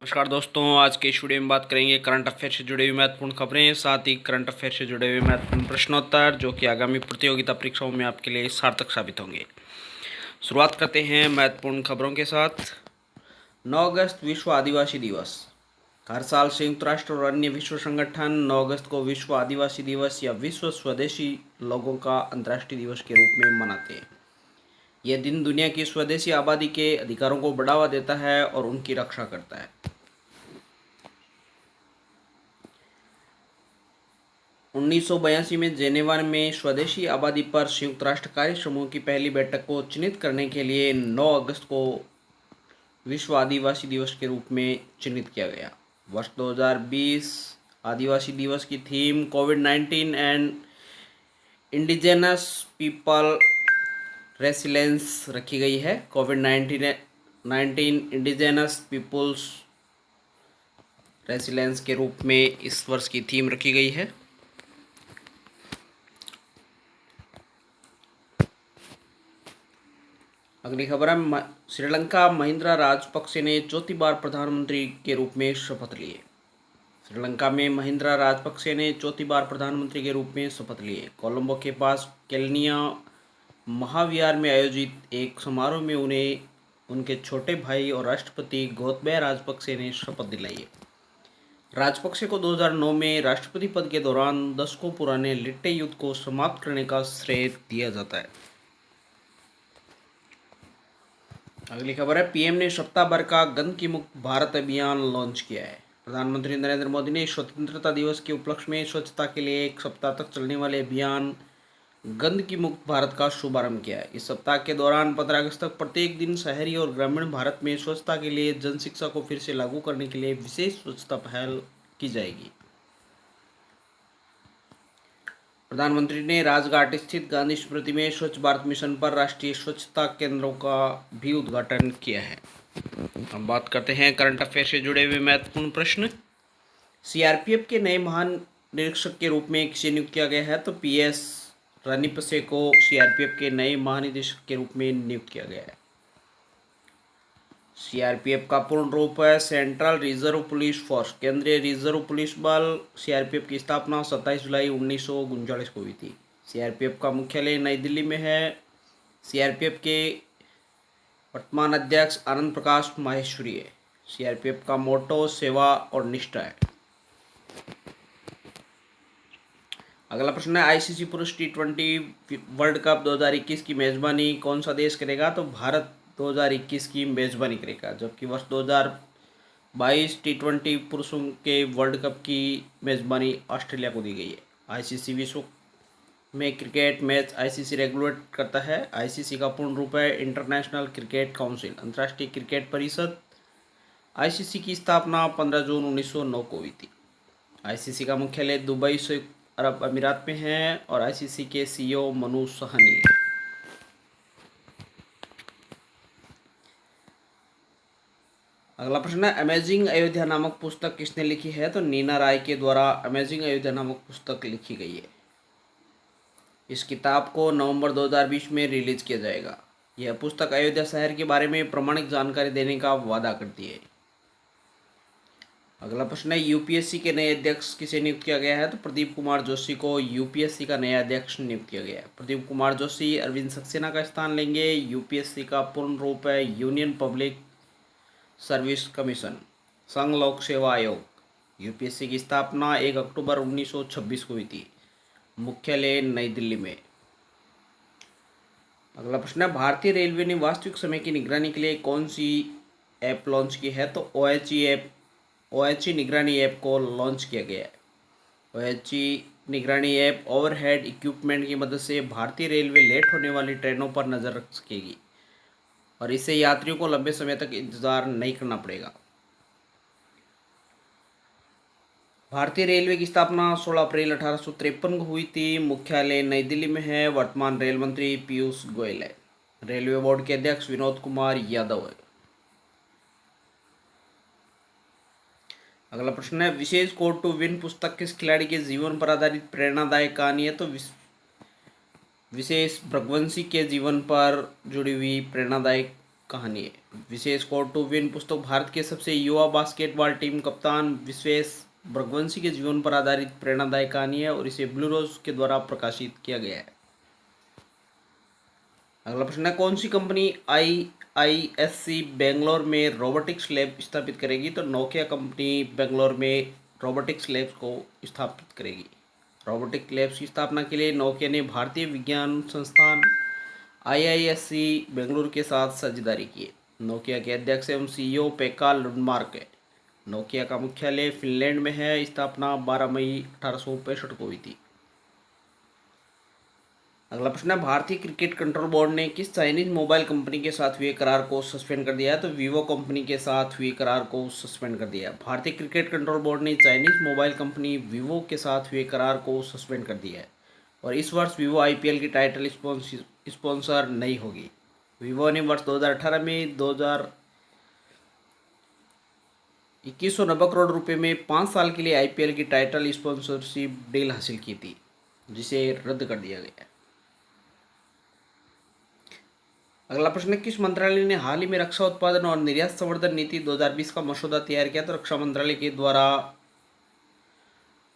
नमस्कार दोस्तों, आज के इस वीडियो में बात करेंगे करंट अफेयर से जुड़ी हुई महत्वपूर्ण खबरें, साथ ही करंट अफेयर से जुड़े हुए महत्वपूर्ण प्रश्नोत्तर जो कि आगामी प्रतियोगिता परीक्षाओं में आपके लिए सार्थक साबित होंगे। शुरुआत करते हैं महत्वपूर्ण खबरों के साथ। 9 अगस्त विश्व आदिवासी दिवस। हर साल संयुक्त राष्ट्र और अन्य विश्व संगठन 9 अगस्त को विश्व आदिवासी दिवस या विश्व स्वदेशी लोगों का अंतर्राष्ट्रीय दिवस के रूप में मनाते हैं। यह दिन दुनिया की स्वदेशी आबादी के अधिकारों को बढ़ावा देता है और उनकी रक्षा करता है। 1982 में जेनेवा में स्वदेशी आबादी पर संयुक्त राष्ट्र कार्य समूह की पहली बैठक को चिन्हित करने के लिए 9 अगस्त को विश्व आदिवासी दिवस के रूप में चिन्हित किया गया। वर्ष 2020 आदिवासी दिवस की थीम कोविड-19 एंड इंडिजेनस पीपल रेसिलेंस रखी गई है। कोविड-19 इंडिजेनस पीपल्स रेसिलेंस के रूप में इस वर्ष की थीम रखी गई है। अगली खबर है, श्रीलंका महिंद्रा राजपक्षे ने चौथी बार प्रधानमंत्री के रूप में शपथ लिए। श्रीलंका में महिंद्रा राजपक्षे ने चौथी बार प्रधानमंत्री के रूप में शपथ लिए। कोलंबो के पास केलनिया महाविहार में आयोजित एक समारोह में उन्हें उनके छोटे भाई और राष्ट्रपति गोतबाया राजपक्षे ने शपथ दिलाई। राजपक्षे को 2009 में राष्ट्रपति पद के दौरान दशकों पुराने लिट्टे युद्ध को समाप्त करने का श्रेय दिया जाता है। अगली खबर है, पीएम ने सप्ताह भर का गंदगी मुक्त भारत अभियान लॉन्च किया है। प्रधानमंत्री नरेंद्र मोदी ने स्वतंत्रता दिवस के उपलक्ष्य में स्वच्छता के लिए एक सप्ताह तक चलने वाले अभियान गंदगी मुक्त भारत का शुभारंभ किया है। इस सप्ताह के दौरान 15 अगस्त तक प्रत्येक दिन शहरी और ग्रामीण भारत में स्वच्छता के लिए जन शिक्षा को फिर से लागू करने के लिए विशेष स्वच्छता पहल की जाएगी। प्रधानमंत्री ने राजघाट स्थित गांधी स्मृति में स्वच्छ भारत मिशन पर राष्ट्रीय स्वच्छता केंद्रों का भी उद्घाटन किया है। हम बात करते हैं करंट अफेयर से जुड़े हुए महत्वपूर्ण प्रश्न। सीआरपीएफ के नए महानिरीक्षक के रूप में किसे नियुक्त किया गया है? तो पीएस रानीपसे को सीआरपीएफ के नए महानिदेशक के रूप में नियुक्त किया गया है। सीआरपीएफ का पूर्ण रूप है सेंट्रल रिजर्व पुलिस फोर्स, केंद्रीय रिजर्व पुलिस बल। सीआरपीएफ की स्थापना 27 जुलाई 1939 को हुई थी। सीआरपीएफ का मुख्यालय नई दिल्ली में है। सीआरपीएफ के वर्तमान अध्यक्ष आनंद प्रकाश माहेश्वरी है। सीआरपीएफ का मोटो सेवा और निष्ठा है। अगला प्रश्न है, आईसीसी पुरुष टी20 वर्ल्ड कप 2021 की मेजबानी कौन सा देश करेगा? तो भारत 2021 की मेजबानी करेगा, जबकि वर्ष 2022 टी20 पुरुषों के वर्ल्ड कप की मेजबानी ऑस्ट्रेलिया को दी गई है। आईसीसी विश्व में क्रिकेट मैच आईसीसी रेगुलेट करता है। आईसीसी का पूर्ण रूप है इंटरनेशनल क्रिकेट काउंसिल, अंतर्राष्ट्रीय क्रिकेट परिषद। आईसीसी की स्थापना 15 जून 1909 को हुई थी। आईसीसी का मुख्यालय दुबई संयुक्त अरब अमीरात में है और आईसीसी के सीईओ मनु साहनी है। अगला प्रश्न है, अमेजिंग अयोध्या नामक पुस्तक किसने लिखी है? तो नीना राय के द्वारा अमेजिंग अयोध्या नामक पुस्तक लिखी गई है। इस किताब को नवंबर 2020 में रिलीज किया जाएगा। यह पुस्तक अयोध्या शहर के बारे में प्रामाणिक जानकारी देने का वादा करती है। अगला प्रश्न है, यूपीएससी के नए अध्यक्ष किसे नियुक्त किया गया है? तो प्रदीप कुमार जोशी को यूपीएससी का नया अध्यक्ष नियुक्त किया गया है। प्रदीप कुमार जोशी अरविंद सक्सेना का स्थान लेंगे। यूपीएससी का पूर्ण रूप है यूनियन पब्लिक सर्विस कमीशन, संघ लोक सेवा आयोग। यूपीएससी की स्थापना 1 अक्टूबर 1926 को हुई थी। मुख्यालय नई दिल्ली में। अगला प्रश्न है, भारतीय रेलवे ने वास्तविक समय की निगरानी के लिए कौन सी ऐप लॉन्च की है? तो ओएचई निगरानी ऐप को लॉन्च किया गया है। ओएचई निगरानी ऐप ओवरहेड इक्विपमेंट की मदद से भारतीय रेलवे लेट होने वाली ट्रेनों पर नज़र रख सकेगी और इससे यात्रियों को लंबे समय तक इंतजार नहीं करना पड़ेगा। भारतीय रेलवे की स्थापना 16 अप्रैल 1853 को हुई थी। मुख्यालय नई दिल्ली में है। वर्तमान रेल मंत्री पीयूष गोयल है। रेलवे बोर्ड के अध्यक्ष विनोद कुमार यादव है। अगला प्रश्न है, विशेष कोड टू विन पुस्तक किस खिलाड़ी के जीवन पर आधारित प्रेरणादायक कहानी है? तो विशेष भृगवंशी के जीवन पर जुड़ी हुई प्रेरणादायक कहानी है। विशेष कोड टू विन पुस्तक भारत के सबसे युवा बास्केटबॉल टीम कप्तान विश्वेश भृगवंशी के जीवन पर आधारित प्रेरणादायक कहानी है और इसे ब्लू रोज के द्वारा प्रकाशित किया गया है। अगला प्रश्न है, कौन सी कंपनी IISc बेंगलोर में रोबोटिक्स लैब स्थापित करेगी? तो नोकिया कंपनी बेंगलोर में रोबोटिक्स लैब्स को स्थापित करेगी। रोबोटिक लैब्स की स्थापना के लिए नोकिया ने भारतीय विज्ञान संस्थान IISc बेंगलुरु के साथ साझेदारी की है। नोकिया के अध्यक्ष एवं CEO पेक्का लुंडमार्क है। नोकिया का मुख्यालय फिनलैंड में है। स्थापना 12 मई 1865 को हुई थी। अगला प्रश्न है, भारतीय क्रिकेट कंट्रोल बोर्ड ने किस चाइनीज मोबाइल कंपनी के साथ हुए करार को सस्पेंड कर दिया है? तो वीवो कंपनी के साथ हुए करार को सस्पेंड कर दिया है। भारतीय क्रिकेट कंट्रोल बोर्ड ने चाइनीज मोबाइल कंपनी वीवो के साथ हुए करार को सस्पेंड कर दिया है और इस वर्ष वीवो IPL की टाइटल स्पॉन्सर नहीं होगी। वीवो ने वर्ष 2018 में 2190 करोड़ रुपए में 5 साल के लिए IPL की टाइटल स्पॉन्सरशिप डील हासिल की थी, जिसे रद्द कर दिया गया। अगला प्रश्न है, किस मंत्रालय ने हाल ही में रक्षा उत्पादन और निर्यात संवर्धन नीति 2020 का मसौदा तैयार किया? तो रक्षा मंत्रालय के द्वारा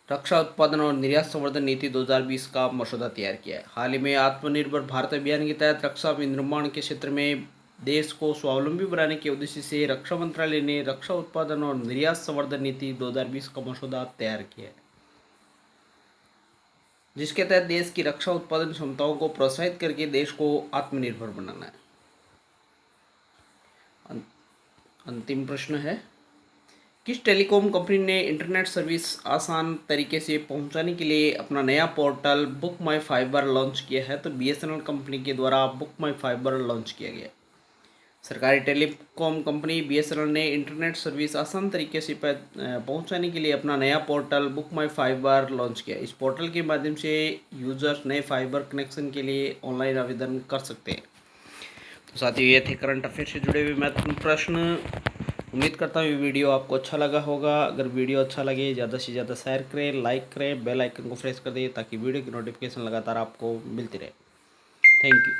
रक्षा उत्पादन और निर्यात संवर्धन नीति 2020 का मसौदा तैयार किया है। हाल ही में आत्मनिर्भर भारत अभियान के तहत रक्षा विनिर्माण के क्षेत्र में देश को स्वावलंबी बनाने के उद्देश्य से रक्षा मंत्रालय ने रक्षा उत्पादन और निर्यात संवर्धन नीति 2020 का मसौदा तैयार किया है, जिसके तहत देश की रक्षा उत्पादन क्षमताओं को प्रोत्साहित करके देश को आत्मनिर्भर बनाना है। अंतिम प्रश्न है, किस टेलीकॉम कंपनी ने इंटरनेट सर्विस आसान तरीके से पहुंचाने के लिए अपना नया पोर्टल बुक माई फाइबर लॉन्च किया है? तो BSNL कंपनी के द्वारा बुक माई फाइबर लॉन्च किया गया। सरकारी टेलीकॉम कंपनी BSNL ने इंटरनेट सर्विस आसान तरीके से पहुंचाने के लिए अपना नया पोर्टल बुक माई फाइबर लॉन्च किया। इस पोर्टल के माध्यम से यूजर्स नए फाइबर कनेक्शन के लिए ऑनलाइन आवेदन कर सकते हैं। तो साथियों, ये थे करंट अफेयर से जुड़े हुए महत्वपूर्ण प्रश्न। उम्मीद करता हूँ ये वीडियो आपको अच्छा लगा होगा। अगर वीडियो अच्छा लगे ज़्यादा से ज़्यादा शेयर करें, लाइक करें, बेल आइकन को प्रेस कर दें ताकि वीडियो की नोटिफिकेशन लगातार आपको मिलती रहे। Thank you.